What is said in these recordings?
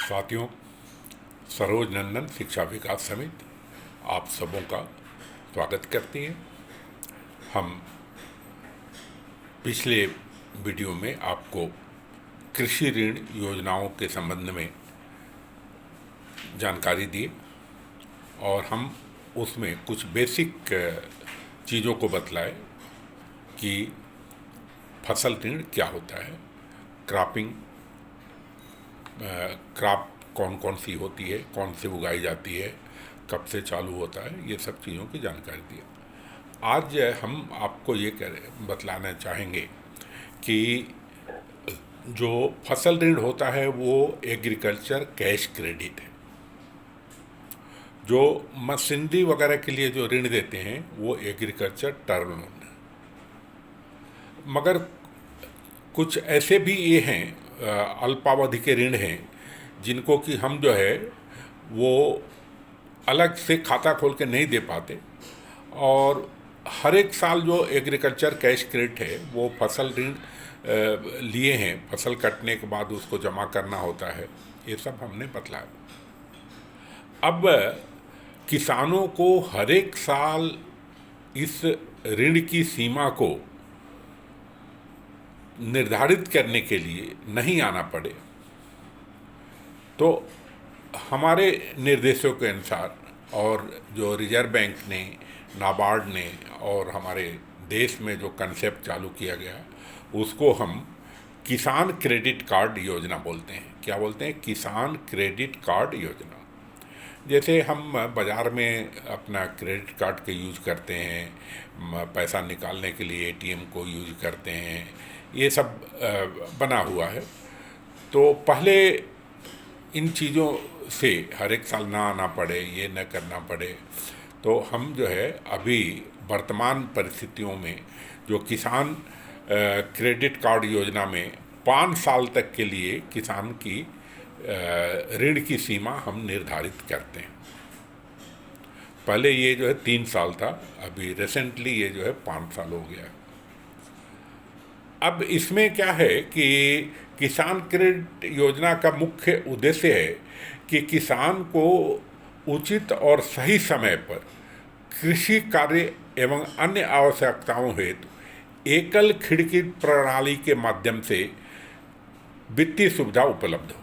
साथियों, सरोज नंदन शिक्षा विकास समिति आप सबों का स्वागत करती हैं। हम पिछले वीडियो में आपको कृषि ऋण योजनाओं के संबंध में जानकारी दी और हम उसमें कुछ बेसिक चीज़ों को बतलाए कि फसल ऋण क्या होता है, क्रॉप कौन कौन सी होती है, कौन से उगाई जाती है, कब से चालू होता है, ये सब चीज़ों की जानकारी दी। आज हम आपको ये बतलाना चाहेंगे कि जो फसल ऋण होता है वो एग्रीकल्चर कैश क्रेडिट है। जो मशीनरी वगैरह के लिए जो ऋण देते हैं वो एग्रीकल्चर टर्म लोन है। मगर कुछ ऐसे भी ये हैं अल्पावधि के ऋण हैं जिनको कि हम जो है वो अलग से खाता खोल के नहीं दे पाते, और हर एक साल जो एग्रीकल्चर कैश क्रेडिट है वो फसल ऋण लिए हैं, फसल कटने के बाद उसको जमा करना होता है, ये सब हमने बतलाया। अब किसानों को हर एक साल इस ऋण की सीमा को निर्धारित करने के लिए नहीं आना पड़े, तो हमारे निर्देशों के अनुसार और जो रिजर्व बैंक ने, नाबार्ड ने और हमारे देश में जो कंसेप्ट चालू किया गया उसको हम किसान क्रेडिट कार्ड योजना बोलते हैं। क्या बोलते हैं? किसान क्रेडिट कार्ड योजना। जैसे हम बाज़ार में अपना क्रेडिट कार्ड के यूज करते हैं, पैसा निकालने के लिए एटीएम को यूज करते हैं, ये सब बना हुआ है। तो पहले इन चीज़ों से हर एक साल ना आना पड़े, ये न करना पड़े, तो हम जो है अभी वर्तमान परिस्थितियों में जो किसान क्रेडिट कार्ड योजना में 5 साल तक के लिए किसान की ऋण की सीमा हम निर्धारित करते हैं। पहले ये जो है 3 साल था, अभी रिसेंटली ये जो है 5 साल हो गया। अब इसमें क्या है कि किसान क्रेडिट योजना का मुख्य उद्देश्य है कि किसान को उचित और सही समय पर कृषि कार्य एवं अन्य आवश्यकताओं हेतु एकल खिड़की प्रणाली के माध्यम से वित्तीय सुविधा उपलब्ध हो।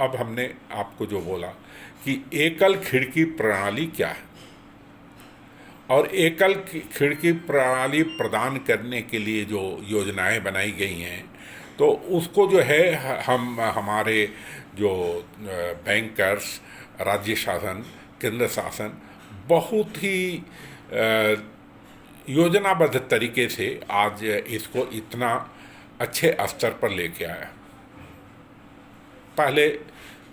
अब हमने आपको जो बोला कि एकल खिड़की प्रणाली क्या है, और एकल खिड़की प्रणाली प्रदान करने के लिए जो योजनाएं बनाई गई हैं, तो उसको जो है हम हमारे जो बैंकर्स, राज्य शासन, केंद्र शासन बहुत ही योजनाबद्ध तरीके से आज इसको इतना अच्छे स्तर पर लेके आया। पहले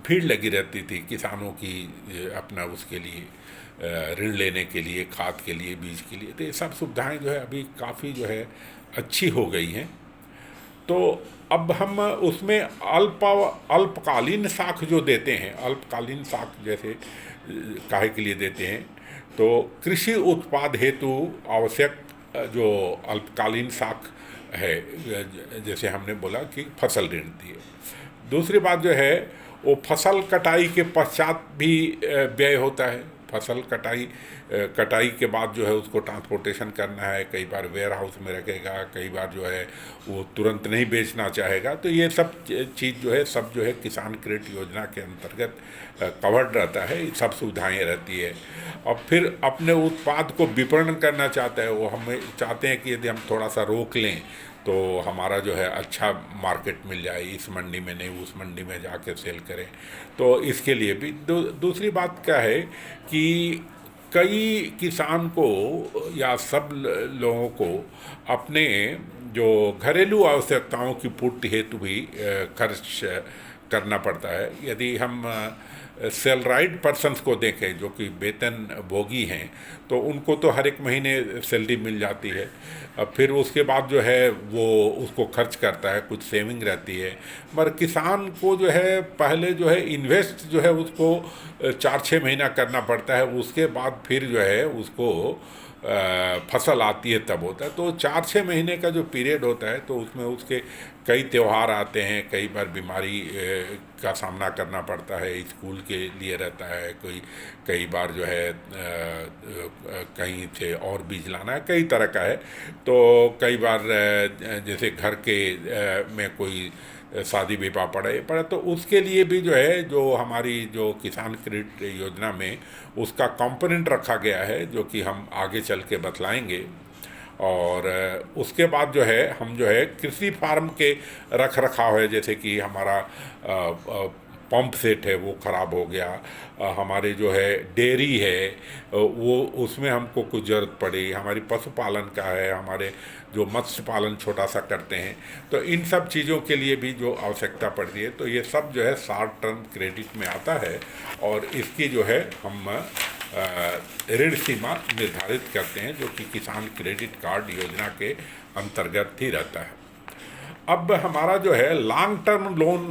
भीड़ लगी रहती थी किसानों की अपना उसके लिए ऋण लेने के लिए, खाद के लिए, बीज के लिए, तो ये सब सुविधाएं जो है अभी काफ़ी जो है अच्छी हो गई हैं। तो अब हम उसमें अल्पकालीन साख जो देते हैं, अल्पकालीन साख जैसे काहे के लिए देते हैं, तो कृषि उत्पाद हेतु आवश्यक जो अल्पकालीन साख है, जैसे हमने बोला कि फसल ऋण दिए। दूसरी बात जो है वो फसल कटाई के पश्चात भी व्यय होता है। फसल कटाई के बाद जो है उसको ट्रांसपोर्टेशन करना है, कई बार वेयर हाउस में रखेगा, कई बार जो है वो तुरंत नहीं बेचना चाहेगा, तो ये सब चीज़ जो है सब जो है किसान क्रेडिट योजना के अंतर्गत कवर्ड रहता है, सब सुविधाएं रहती है। और फिर अपने उत्पाद को विपणन करना चाहता है, वो हमें चाहते हैं कि यदि हम थोड़ा सा रोक लें तो हमारा जो है अच्छा मार्केट मिल जाए, इस मंडी में नहीं उस मंडी में जाके सेल करें, तो इसके लिए भी दूसरी बात क्या है कि कई किसान को या सब लोगों को अपने जो घरेलू आवश्यकताओं की पूर्ति हेतु भी खर्च करना पड़ता है। यदि हम सैलराइड पर्सन्स को देखें जो कि वेतन भोगी हैं, तो उनको तो हर एक महीने सैलरी मिल जाती है, अब फिर उसके बाद जो है वो उसको खर्च करता है, कुछ सेविंग रहती है। मगर किसान को जो है पहले जो है इन्वेस्ट जो है उसको 4-6 महीना करना पड़ता है, उसके बाद फिर जो है उसको फसल आती है तब होता है। तो 4-6 महीने का जो पीरियड होता है तो उसमें उसके कई त्यौहार आते हैं, कई बार बीमारी का सामना करना पड़ता है, स्कूल के लिए रहता है, कई बार जो है कहीं से और बीज लाना है, कई तरह का है। तो कई बार जैसे घर के में कोई शादी विवाह पड़े तो उसके लिए भी जो है, जो हमारी जो किसान क्रेडिट योजना में उसका कंपोनेंट रखा गया है, जो कि हम आगे चल के बतलाएंगे। और उसके बाद जो है हम जो है कृषि फार्म के रख रखाव है, जैसे कि हमारा पंप सेट है वो ख़राब हो गया, हमारे जो है डेयरी है वो उसमें हमको कुछ ज़रूरत पड़ी, हमारी पशुपालन का है, हमारे जो मत्स्य पालन छोटा सा करते हैं, तो इन सब चीज़ों के लिए भी जो आवश्यकता पड़ती है, तो ये सब जो है शॉर्ट टर्म क्रेडिट में आता है। और इसकी जो है हम ऋण सीमा निर्धारित करते हैं, जो कि किसान क्रेडिट कार्ड योजना के अंतर्गत ही रहता है। अब हमारा जो है लॉन्ग टर्म लोन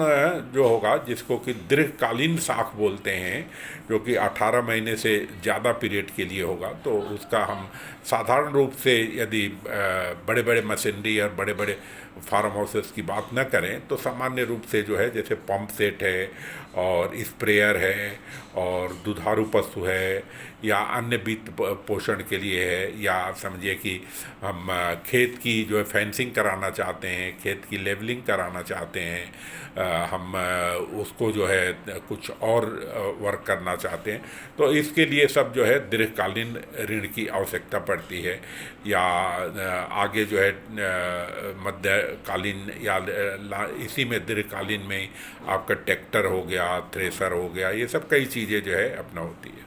जो होगा, जिसको कि दीर्घकालीन साख बोलते हैं, जो कि 18 महीने से ज़्यादा पीरियड के लिए होगा, तो उसका हम साधारण रूप से यदि बड़े बड़े मशीनरी और बड़े बड़े फार्म हाउसेस की बात न करें तो सामान्य रूप से जो है जैसे पंप सेट है और स्प्रेयर है और दुधारू पशु है या अन्य वित्त पोषण के लिए है, या समझिए कि हम खेत की जो है फेंसिंग कराना चाहते हैं, खेत की लेवलिंग कराना चाहते हैं, हम उसको जो है कुछ और वर्क करना चाहते हैं, तो इसके लिए सब जो है दीर्घकालीन ऋण की आवश्यकता पड़ती है। या आगे जो है मध्यकालीन या इसी में दीर्घकालीन में ही आपका ट्रैक्टर हो गया, थ्रेसर हो गया, ये सब कई चीज़ें जो है अपना होती है।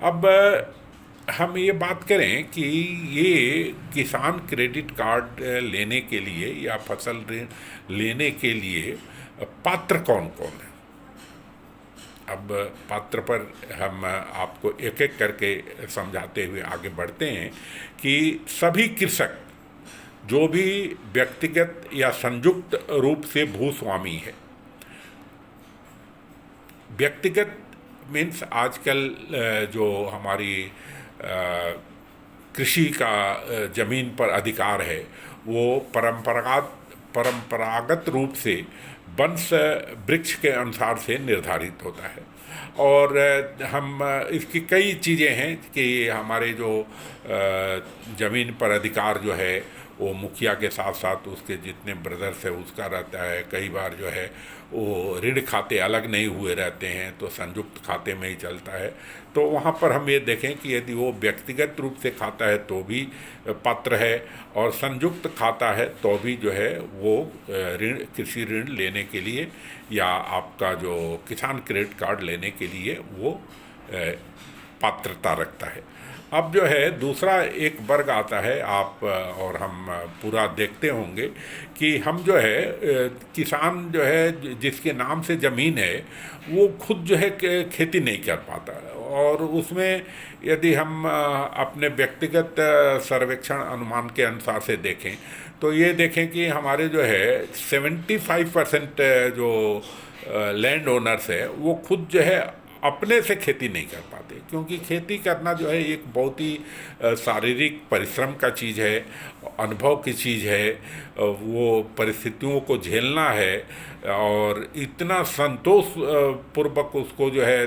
अब हम ये बात करें कि ये किसान क्रेडिट कार्ड लेने के लिए या फसल ऋण लेने के लिए पात्र कौन कौन है। अब पात्र पर हम आपको एक एक करके समझाते हुए आगे बढ़ते हैं कि सभी कृषक जो भी व्यक्तिगत या संयुक्त रूप से भूस्वामी है। व्यक्तिगत मीन्स आजकल जो हमारी कृषि का ज़मीन पर अधिकार है वो परंपरागत रूप से वंश वृक्ष के अनुसार से निर्धारित होता है। और हम इसकी कई चीज़ें हैं कि हमारे जो ज़मीन पर अधिकार जो है वो मुखिया के साथ साथ उसके जितने ब्रदर्स है उसका रहता है। कई बार जो है वो ऋण खाते अलग नहीं हुए रहते हैं तो संयुक्त खाते में ही चलता है। तो वहाँ पर हम ये देखें कि यदि वो व्यक्तिगत रूप से खाता है तो भी पात्र है और संयुक्त खाता है तो भी जो है वो ऋण कृषि ऋण लेने के लिए या आपका जो किसान क्रेडिट कार्ड लेने के लिए वो पात्रता रखता है। अब जो है दूसरा एक वर्ग आता है, आप और हम पूरा देखते होंगे कि हम जो है किसान जो है जिसके नाम से ज़मीन है वो खुद जो है खेती नहीं कर पाता, और उसमें यदि हम अपने व्यक्तिगत सर्वेक्षण अनुमान के अनुसार से देखें तो ये देखें कि हमारे जो है 75% जो लैंड ओनर्स है वो खुद जो है अपने से खेती नहीं कर पाते, क्योंकि खेती करना जो है एक बहुत ही शारीरिक परिश्रम का चीज़ है, अनुभव की चीज़ है, वो परिस्थितियों को झेलना है और इतना संतोष पूर्वक उसको जो है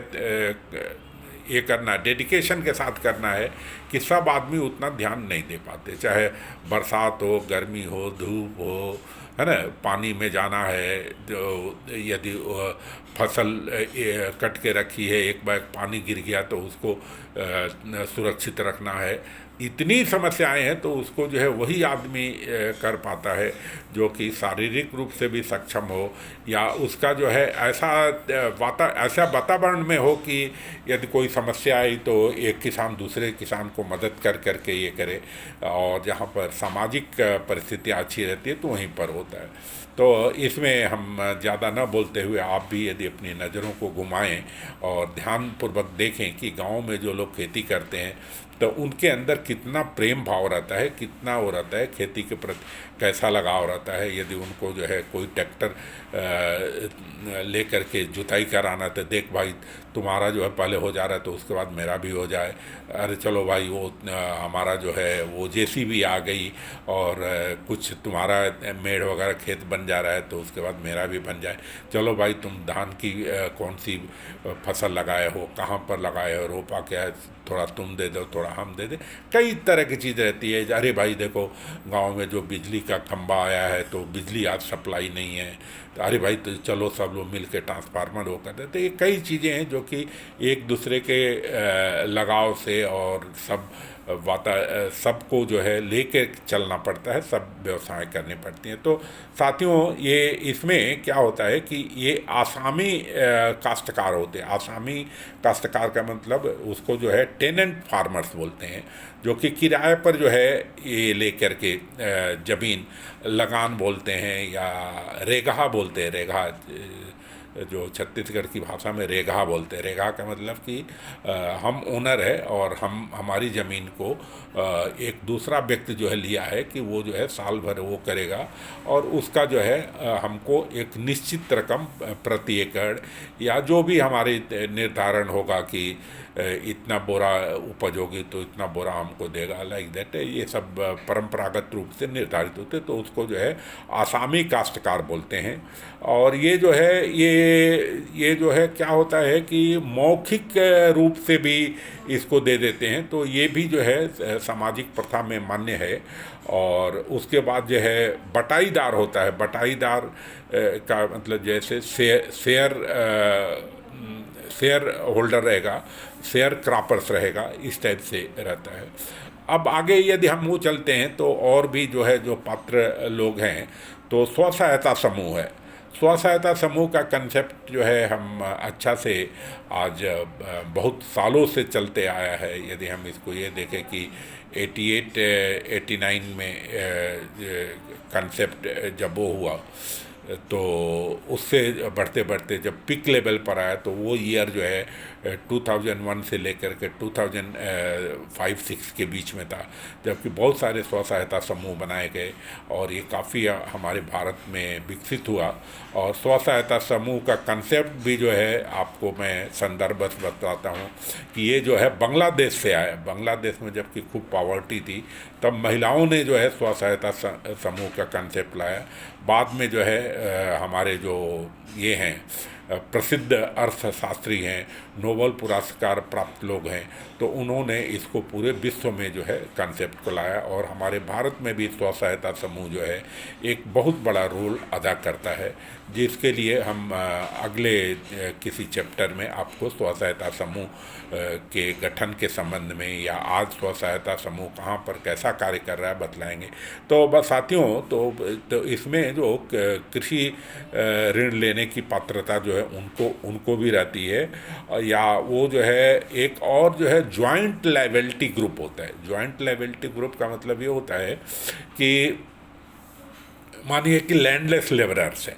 ये करना, डेडिकेशन के साथ करना है कि सब आदमी उतना ध्यान नहीं दे पाते। चाहे बरसात हो, गर्मी हो, धूप हो, है ना, पानी में जाना है, तो यदि फसल कट के रखी है, एक बार पानी गिर गया तो उसको सुरक्षित रखना है, इतनी समस्याएं हैं, तो उसको जो है वही आदमी कर पाता है जो कि शारीरिक रूप से भी सक्षम हो, या उसका जो है ऐसा वातावरण में हो कि यदि कोई समस्या आई तो एक किसान दूसरे किसान को मदद कर करके ये करे, और जहाँ पर सामाजिक परिस्थितियाँ अच्छी रहती है तो वहीं पर होता है। तो इसमें हम ज़्यादा न बोलते हुए आप भी यदि अपनी नज़रों को घुमाएं और ध्यानपूर्वक देखें कि गांव में जो लोग खेती करते हैं तो उनके अंदर कितना प्रेम भाव रहता है, कितना वो रहता है खेती के प्रति, कैसा लगाव रहता है। यदि उनको जो है कोई ट्रैक्टर लेकर के जुताई कराना, तो देख भाई तुम्हारा जो है पहले हो जा रहा है तो उसके बाद मेरा भी हो जाए। अरे चलो भाई वो हमारा जो है वो जेसीबी आ गई और कुछ तुम्हारा मेड़ वगैरह खेत बन जा रहा है तो उसके बाद मेरा भी बन जाए। चलो भाई तुम धान की कौन सी फसल लगाए हो, कहाँ पर लगाए हो, रोपा क्या है, थोड़ा तुम दे दो थोड़ा हम दे दे। कई तरह की चीज़ रहती है। अरे भाई देखो गांव में जो बिजली का खंभा आया है तो बिजली आज सप्लाई नहीं है, तो अरे भाई तो चलो सब लोग मिल के ट्रांसफार्मर वो कर देते। ये कई चीज़ें हैं जो कि एक दूसरे के लगाव से और सब सबको जो है लेके चलना पड़ता है, सब व्यवसाय करनी पड़ती हैं। तो साथियों ये इसमें क्या होता है कि ये आसामी काश्तकार होते हैं। आसामी काश्तकार का मतलब उसको जो है टेनेंट फार्मर्स बोलते हैं, जो कि किराए पर जो है ये लेकर के ज़मीन लगान बोलते हैं या रेगहा बोलते हैं। रेगहा जो छत्तीसगढ़ की भाषा में रेगहा बोलते हैं। रेगहा का मतलब कि हम ओनर है और हम हमारी ज़मीन को एक दूसरा व्यक्ति जो है लिया है कि वो जो है साल भर वो करेगा और उसका जो है हमको एक निश्चित रकम प्रति एकड़ या जो भी हमारे निर्धारण होगा कि इतना बोरा उपज होगी तो इतना बोरा हमको देगा, लाइक दैट। ये सब परंपरागत रूप से निर्धारित होते, तो उसको जो है आसामी काश्तकार बोलते हैं। और ये जो है ये जो है क्या होता है कि मौखिक रूप से भी इसको दे देते हैं, तो ये भी जो है सामाजिक प्रथा में मान्य है। और उसके बाद जो है बटाईदार होता है। बटाईदार का मतलब जैसे शेयर होल्डर रहेगा, शेयर क्रॉपर्स रहेगा, इस टाइप से रहता है। अब आगे यदि हम वो चलते हैं तो और भी जो है जो पात्र लोग हैं, तो स्व सहायता समूह है। स्व सहायता समूह का कंसेप्ट जो है हम अच्छा से आज बहुत सालों से चलते आया है। यदि हम इसको ये देखें कि 88-89 में कंसेप्ट जब वो हुआ तो उससे बढ़ते बढ़ते जब पिक लेवल पर आया तो वो ईयर जो है 2001 से लेकर के 2005-06 के बीच में था, जबकि बहुत सारे स्व सहायता समूह बनाए गए और ये काफ़ी हमारे भारत में विकसित हुआ। और स्व सहायता समूह का कंसेप्ट भी जो है आपको मैं संदर्भ बस बताता हूँ कि ये जो है बांग्लादेश से आया। बांग्लादेश में जबकि खूब पॉवर्टी थी, तब महिलाओं ने जो है स्व सहायता समूह का कंसेप्ट लाया। बाद में जो है हमारे जो ये हैं प्रसिद्ध अर्थशास्त्री हैं, नोबेल पुरस्कार प्राप्त लोग हैं, तो उन्होंने इसको पूरे विश्व में जो है कंसेप्ट को लाया। और हमारे भारत में भी स्व सहायता समूह जो है एक बहुत बड़ा रोल अदा करता है, जिसके लिए हम अगले किसी चैप्टर में आपको स्व सहायता समूह के गठन के संबंध में या आज स्व सहायता समूह कहाँ पर कैसा कार्य कर रहा है बतलाएंगे। तो बस साथियों, तो इसमें जो कृषि ऋण लेने की पात्रता जो है उनको भी रहती है, या वो जो है एक और जो है ज्वाइंट लायबिलिटी ग्रुप होता है। ज्वाइंट लायबिलिटी ग्रुप का मतलब ये होता है कि मानिए कि लैंडलेस लेबरर्स हैं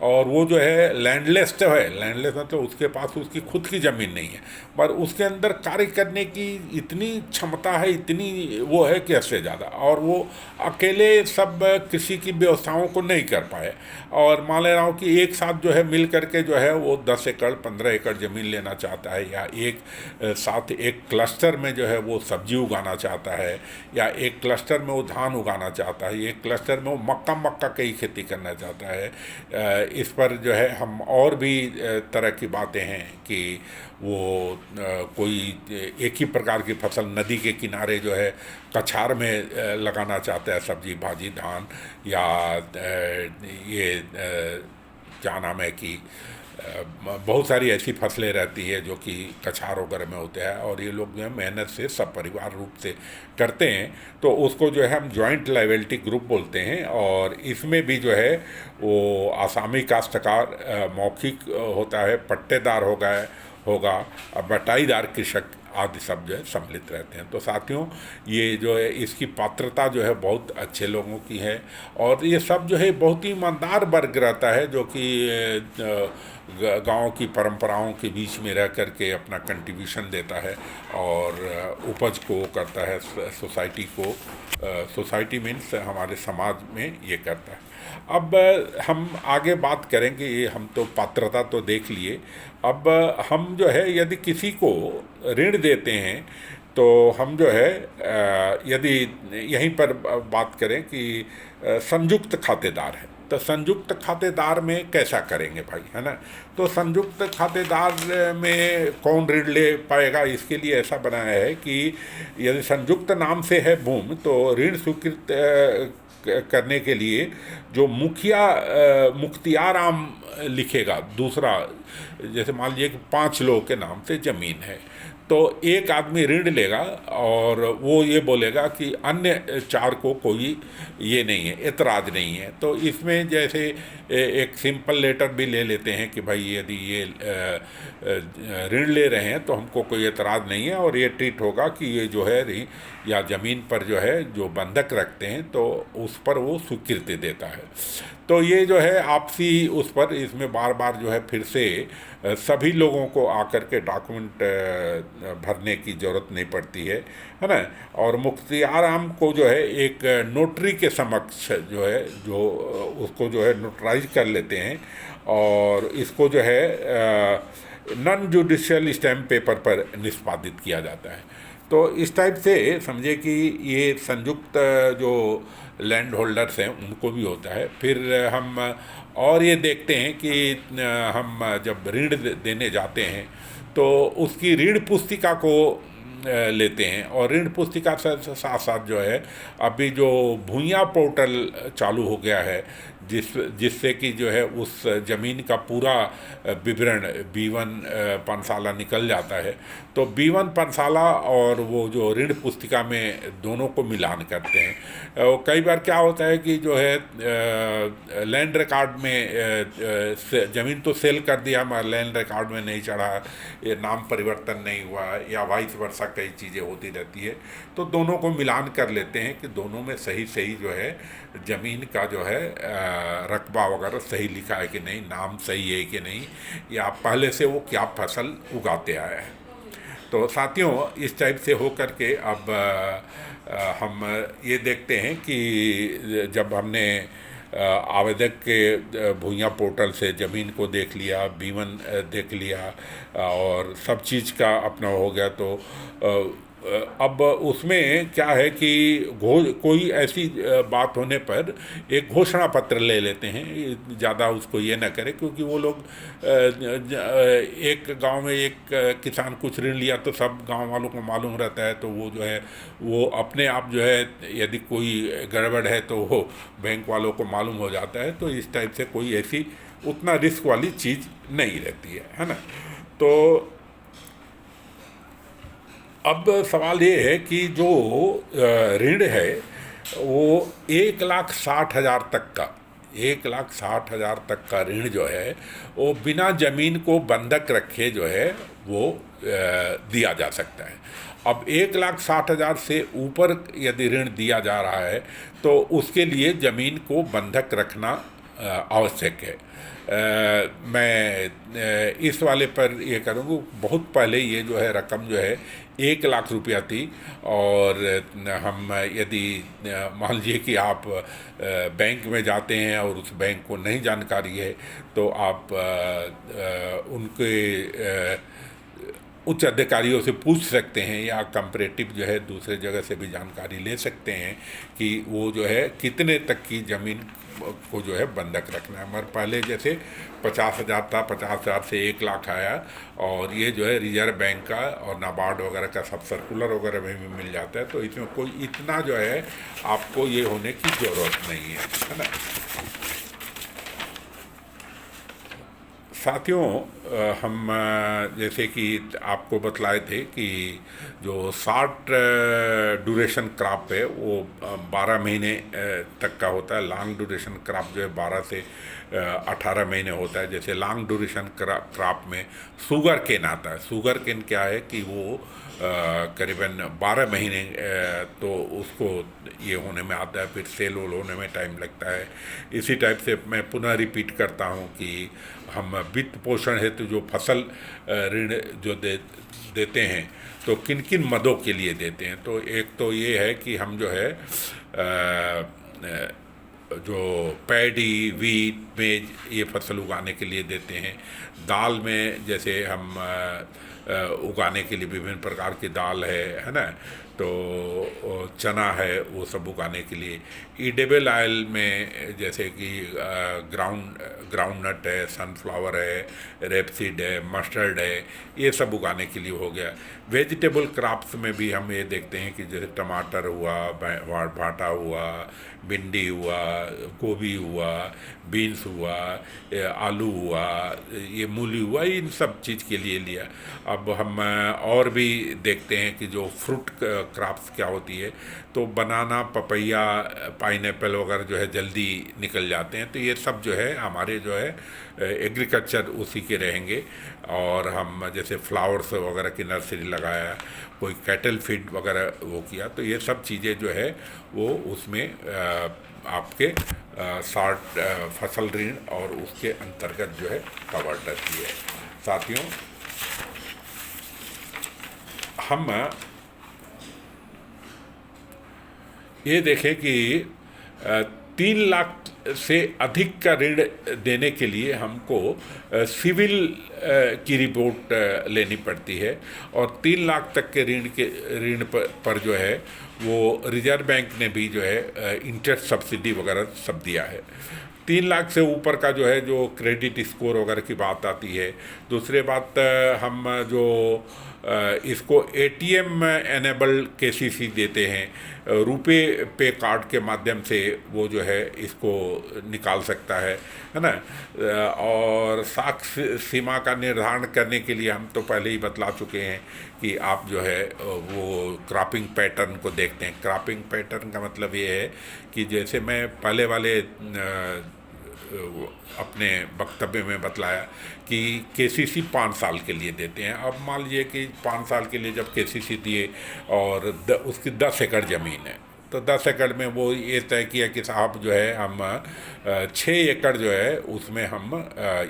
और वो जो है लैंडलेस तो है, लैंडलेस मतलब उसके पास उसकी खुद की ज़मीन नहीं है, पर उसके अंदर कार्य करने की इतनी क्षमता है, इतनी वो है कि इससे ज़्यादा, और वो अकेले सब कृषि की व्यवस्थाओं को नहीं कर पाए। और मान ले रहा हूँ कि एक साथ जो है मिल करके जो है वो 10 एकड़ 15 एकड़ ज़मीन लेना चाहता है, या एक साथ एक क्लस्टर में जो है वो सब्जी उगाना चाहता है, या एक क्लस्टर में वो धान उगाना चाहता है, एक क्लस्टर में वो मक्का की खेती करना चाहता है। इस पर जो है हम और भी तरह की बातें हैं कि वो कोई एक ही प्रकार की फसल नदी के किनारे जो है कछार में लगाना चाहता है, सब्जी भाजी धान, या ये क्या नाम है कि बहुत सारी ऐसी फसलें रहती है जो कि कछार वगैरह में होते हैं, और ये लोग जो है मेहनत से सब परिवार रूप से करते हैं, तो उसको जो है हम जॉइंट लायबिलिटी ग्रुप बोलते हैं। और इसमें भी जो है वो आसामी काश्तकार मौखिक होता है, पट्टेदार होगा, बटाईदार कृषक आदि सब जो है सम्मिलित रहते हैं। तो साथियों, ये जो है इसकी पात्रता जो है बहुत अच्छे लोगों की है, और ये सब जो है बहुत ही ईमानदार वर्ग रहता है, जो कि गांव की परंपराओं के बीच में रह कर के अपना कंट्रीब्यूशन देता है और उपज को करता है, सोसाइटी को, सोसाइटी मीन्स हमारे समाज में ये करता है। अब हम आगे बात करेंगे, ये हम तो पात्रता तो देख लिए। अब हम जो है यदि किसी को ऋण देते हैं तो हम जो है यदि यहीं पर बात करें कि संयुक्त खातेदार है, तो संयुक्त खातेदार में कैसा करेंगे भाई, है ना। तो संयुक्त खातेदार में कौन ऋण ले पाएगा, इसके लिए ऐसा बनाया है कि यदि संयुक्त नाम से है भूमि तो ऋण स्वीकृत करने के लिए जो मुखिया मुख्तियाराम लिखेगा, दूसरा जैसे मान लीजिए कि 5 लोगों के नाम से ज़मीन है, तो एक आदमी ऋण लेगा और वो ये बोलेगा कि अन्य 4 को कोई ये नहीं है, एतराज़ नहीं है। तो इसमें जैसे एक सिंपल लेटर भी ले लेते हैं कि भाई यदि ये ऋण ले रहे हैं तो हमको कोई एतराज़ नहीं है, और ये ट्रीट होगा कि ये जो है या ज़मीन पर जो है जो बंधक रखते हैं तो उस पर वो स्वीकृति देता है। तो ये जो है आपसी उस पर, इसमें बार बार जो है फिर से सभी लोगों को आकर के डॉक्यूमेंट भरने की ज़रूरत नहीं पड़ती है ना। और मुख्तियाराम को जो है एक नोटरी के समक्ष जो है जो उसको जो है नोटराइज कर लेते हैं, और इसको जो है नॉन जुडिशियल स्टैम्प पेपर पर निष्पादित किया जाता है। तो इस टाइप से समझे कि ये संयुक्त जो लैंड होल्डर्स हैं उनको भी होता है। फिर हम और ये देखते हैं कि हम जब ऋण देने जाते हैं तो उसकी ऋण पुस्तिका को लेते हैं, और ऋण पुस्तिका से साथ साथ जो है अभी जो भूया पोर्टल चालू हो गया है, जिससे कि जो है उस ज़मीन का पूरा विवरण B1 पानशाला निकल जाता है। तो B1 पानशाला और वो जो ऋण पुस्तिका में दोनों को मिलान करते हैं। कई बार क्या होता है कि जो है लैंड रिकॉर्ड में ज़मीन तो सेल कर दिया मगर लैंड रिकॉर्ड में नहीं चढ़ा, ये नाम परिवर्तन नहीं हुआ, या वाइस वर्सा कई चीज़ें होती रहती है। तो दोनों को मिलान कर लेते हैं कि दोनों में सही सही जो है ज़मीन का जो है रकबा वगैरह सही लिखा है कि नहीं, नाम सही है कि नहीं, या पहले से वो क्या फसल उगाते आया है। तो साथियों, इस टाइप से हो कर के अब हम ये देखते हैं कि जब हमने आवेदक के भूया पोर्टल से ज़मीन को देख लिया, B1 देख लिया और सब चीज़ का अपना हो गया, तो अब उसमें क्या है कि कोई ऐसी बात होने पर एक घोषणा पत्र ले लेते हैं। ज़्यादा उसको ये ना करें, क्योंकि वो लोग एक गांव में एक किसान कुछ ऋण लिया तो सब गांव वालों को मालूम रहता है, तो वो जो है वो अपने आप जो है यदि कोई गड़बड़ है तो वो बैंक वालों को मालूम हो जाता है। तो इस टाइप से कोई ऐसी उतना रिस्क वाली चीज़ नहीं रहती है ना। तो अब सवाल ये है कि जो ऋण है वो 1,60,000 तक का, 1,60,000 तक का ऋण जो है वो बिना ज़मीन को बंधक रखे जो है वो दिया जा सकता है। अब 1,60,000 से ऊपर यदि ऋण दिया जा रहा है तो उसके लिए ज़मीन को बंधक रखना आवश्यक है। मैं इस वाले पर ये करूँगा, बहुत पहले ये जो है रकम जो है 1,00,000 रुपया थी, और हम यदि मान लीजिए कि आप बैंक में जाते हैं और उस बैंक को नहीं जानकारी है तो आप उनके उच्च अधिकारियों से पूछ सकते हैं, या कंपैरेटिव जो है दूसरे जगह से भी जानकारी ले सकते हैं कि वो जो है कितने तक की ज़मीन को जो है बंधक रखना है। मगर पहले जैसे 50,000 था, 50,000 से 1,00,000 आया, और ये जो है रिजर्व बैंक का और नाबार्ड वगैरह का सब सर्कुलर वगैरह में भी मिल जाता है। तो इसमें कोई इतना जो है आपको ये होने की ज़रूरत नहीं है ना। साथियों, हम जैसे कि आपको बतलाए थे कि जो शॉर्ट ड्यूरेशन क्रॉप है वो 12 महीने तक का होता है। लॉन्ग ड्यूरेशन क्रॉप जो है 12 से 18 महीने होता है। जैसे लॉन्ग ड्यूरेशन क्रॉप में शुगर केन आता है। शुगर केन क्या है कि वो करीबन 12 महीने तो उसको ये होने में आता है, फिर सेल वोल होने में टाइम लगता है। इसी टाइप से मैं पुनः रिपीट करता हूँ कि हम वित्त पोषण हेतु जो फसल ऋण जो देते हैं तो किन किन मदों के लिए देते हैं। तो एक तो ये है कि हम जो है जो पैडी, वीट, मेज ये फसल उगाने के लिए देते हैं। दाल में जैसे हम उगाने के लिए विभिन्न प्रकार की दाल है ना, तो चना है वो सब उगाने के लिए। ईडेबल ऑयल में जैसे कि ग्राउंड नट है, सनफ्लावर है, रेपसीड है, मस्टर्ड है, ये सब उगाने के लिए हो गया। वेजिटेबल क्रॉप्स में भी हम ये देखते हैं कि जैसे टमाटर हुआ, भाटा हुआ, भिंडी हुआ, गोभी हुआ, बीन्स हुआ, आलू हुआ, ये मूली हुआ, इन सब चीज़ के लिए लिया। अब हम और भी देखते हैं कि जो फ्रूट क्रॉप्स क्या होती है, तो बनाना, पपैया, पाइनएप्पल वगैरह जो है जल्दी निकल जाते हैं। तो ये सब जो है हमारे जो है एग्रीकल्चर उसी के रहेंगे। और हम जैसे फ्लावर्स वगैरह की नर्सरी लगाया, कोई कैटल फीड वगैरह वो किया, तो ये सब चीज़ें जो है वो उसमें आपके शॉर्ट फसल ऋण और उसके अंतर्गत जो है कवर्ड रहती है। साथियों, हम ये देखें कि 3 लाख से अधिक का ऋण देने के लिए हमको सिविल की रिपोर्ट लेनी पड़ती है। और 3 लाख तक के ऋण पर जो है वो रिजर्व बैंक ने भी जो है इंटरेस्ट सब्सिडी वगैरह सब दिया है। 3 लाख से ऊपर का जो है जो क्रेडिट स्कोर वगैरह की बात आती है। दूसरी बात, हम जो इसको एटीएम एनेबल केसीसी देते हैं, रुपे पे कार्ड के माध्यम से वो जो है इसको निकाल सकता है ना। और साक्ष्य सीमा का निर्धारण करने के लिए हम तो पहले ही बतला चुके हैं कि आप जो है वो क्रॉपिंग पैटर्न को देखते हैं। क्रॉपिंग पैटर्न का मतलब ये है कि जैसे मैं पहले वाले अपने वक्तव्य में बतलाया कि केसीसी 5 साल के लिए देते हैं। अब मान लीजिए कि 5 साल के लिए जब केसीसी दिए और उसकी 10 एकड़ ज़मीन है, तो 10 एकड़ में वो ये तय किया कि साहब जो है हम 6 एकड़ जो है उसमें हम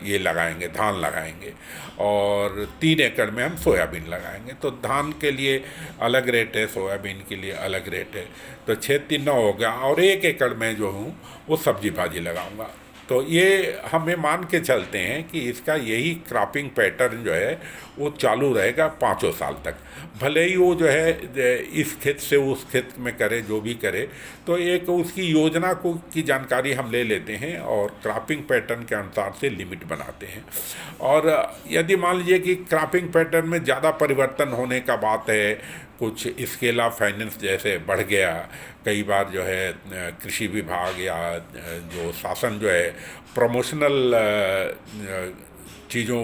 ये लगाएंगे, धान लगाएंगे, और 3 एकड़ में हम सोयाबीन लगाएंगे। तो धान के लिए अलग रेट है, सोयाबीन के लिए अलग रेट है। तो 6-3-9 हो गया, और 1 एकड़ में जो हूँ वो सब्जी भाजी लगाऊंगा। तो ये हमें मान के चलते हैं कि इसका यही क्रॉपिंग पैटर्न जो है वो चालू रहेगा 5 साल तक। भले ही वो जो है इस खेत से उस खेत में करे, जो भी करे, तो एक उसकी योजना को की जानकारी हम ले लेते हैं और क्रॉपिंग पैटर्न के अनुसार से लिमिट बनाते हैं। और यदि मान लीजिए कि क्रॉपिंग पैटर्न में ज़्यादा परिवर्तन होने का बात है, कुछ स्केल ऑफ फाइनेंस जैसे बढ़ गया, कई बार जो है कृषि विभाग या जो शासन जो है प्रमोशनल चीज़ों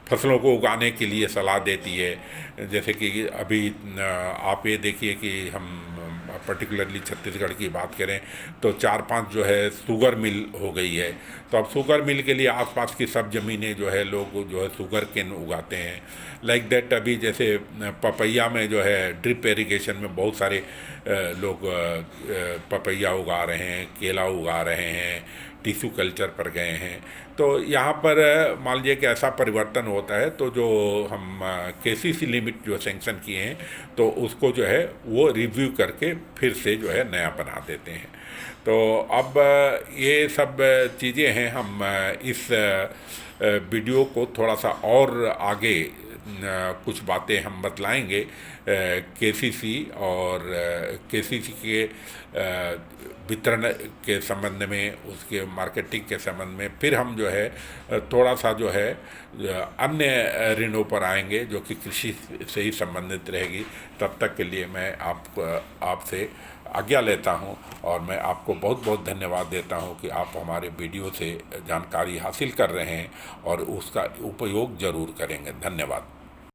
फसलों को उगाने के लिए सलाह देती है। जैसे कि अभी आप ये देखिए कि हम पर्टिकुलरली छत्तीसगढ़ की बात करें तो 4-5 जो है शुगर मिल हो गई है। तो अब शुगर मिल के लिए आसपास की सब ज़मीनें जो है लोग जो है शुगर केन उगाते हैं। लाइक दैट, अभी जैसे पपैया में जो है ड्रिप इरिगेशन में बहुत सारे लोग पपैया उगा रहे हैं, केला उगा रहे हैं, टिश्यू कल्चर पर गए हैं। तो यहाँ पर मान लीजिए कि ऐसा परिवर्तन होता है तो जो हम केसीसी लिमिट जो सेंक्शन किए हैं तो उसको जो है वो रिव्यू करके फिर से जो है नया बना देते हैं। तो अब ये सब चीज़ें हैं। हम इस वीडियो को थोड़ा सा और आगे कुछ बातें हम बतलाएंगे केसीसी और केसीसी के वितरण के संबंध में, उसके मार्केटिंग के संबंध में। फिर हम जो है थोड़ा सा जो है अन्य ऋणों पर आएंगे जो कि कृषि से ही संबंधित रहेगी। तब तक के लिए मैं आपसे आज्ञा लेता हूं और मैं आपको बहुत बहुत धन्यवाद देता हूं कि आप हमारे वीडियो से जानकारी हासिल कर रहे हैं और उसका उपयोग ज़रूर करेंगे। धन्यवाद।